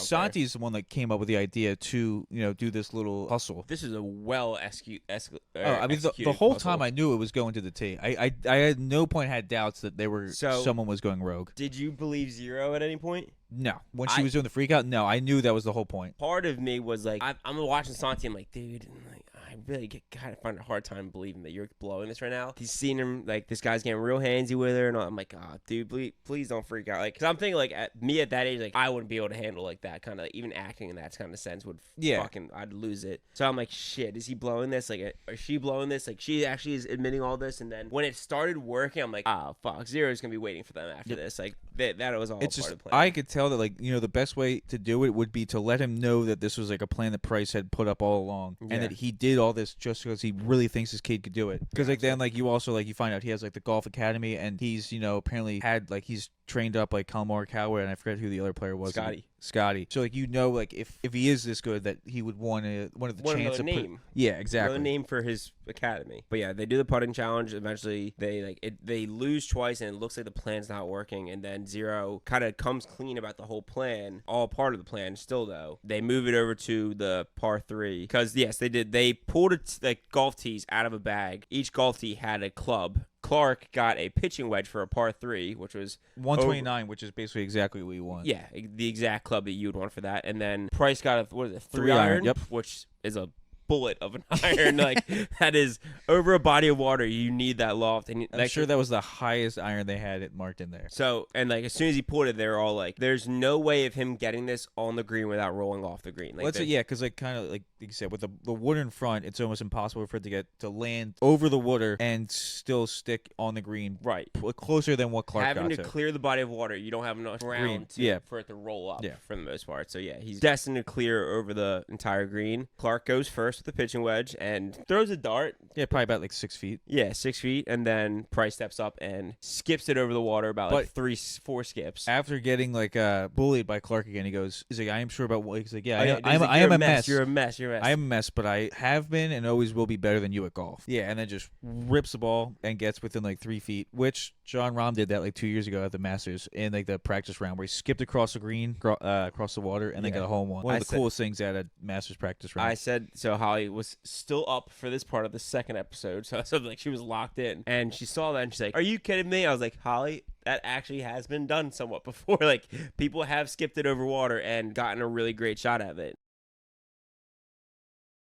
Santi's the one that came up with the idea to, do this little hustle. This is a I mean, the whole time I knew it was going to the T. I at no point had doubts that someone was going rogue. Did you believe Zero at any point? No. When she was doing the freak out, no, I knew that was the whole point. Part of me was like, I'm watching Santi, I'm like, dude, I really kind of find a hard time believing that you're blowing this right now. He's seen him, like, this guy's getting real handsy with her, and I'm like, dude, please don't freak out. Like, because I'm thinking, like, at that age, like, I wouldn't be able to handle, like, that kind of, like, even acting in that kind of sense would I'd lose it. So I'm like, shit, is he blowing this? Like, is she blowing this? Like, she actually is admitting all this, and then when it started working, I'm like, fuck, Zero's gonna be waiting for them after this. Like, that was all part of the plan. I could tell that, like, the best way to do it would be to let him know that this was, like, a plan that Price had put up all along, and that he did all this just because he really thinks his kid could do it. Because, like, then, like, you also, like, you find out he has, like, the golf academy, and he's, apparently had, like, he's trained up, like, Kalmar Coward, and I forget who the other player was. Scotty. So, like, like, if he is this good, that he would want one of the chance to name. Yeah, exactly. Another name for his academy. But yeah, they do the putting challenge. Eventually, they lose twice, and it looks like the plan's not working. And then Zero kind of comes clean about the whole plan, all part of the plan. Still, though, they move it over to the par 3 because yes, they did. They pulled like golf tees out of a bag. Each golf tee had a club. Clark got a pitching wedge for a par 3, which was 129, which is basically exactly what you want. Yeah, the exact club that you would want for that. And then Price got a 3-iron, yep, which is a bullet of an iron. Like, that is over a body of water. You need that loft. And I'm sure that was the highest iron they had it marked in there. So, and like as soon as he pulled it, they were all like, "There's no way of him getting this on the green without rolling off the green." Like, because like kind of like you said, with the wood in front, it's almost impossible for it to get to land over the water and still stick on the green. Right, closer than what Clark having got to clear the body of water. You don't have enough ground for it to roll up for the most part. So yeah, he's destined to clear over the entire green. Clark goes first with the pitching wedge and throws a dart. Yeah, probably about like 6 feet. Yeah, 6 feet, and then Price steps up and skips it over the water about like 3-4 skips. After getting like bullied by Clark again, he's like, "I am sure about what." He's like, "Yeah, I am a mess. You're a mess. I am a mess, but I have been and always will be better than you at golf." Yeah, and then just rips the ball and gets within like 3 feet, which Jon Rahm did that like 2 years ago at the Masters in like the practice round where he skipped across the green, across the water, and then got a hole in one. One of the coolest things at a Masters practice round. I said so. Holly was still up for this part of the second episode, so like she was locked in, and she saw that and she's like, "Are you kidding me?" I was like, "Holly, that actually has been done somewhat before. Like, people have skipped it over water and gotten a really great shot at it."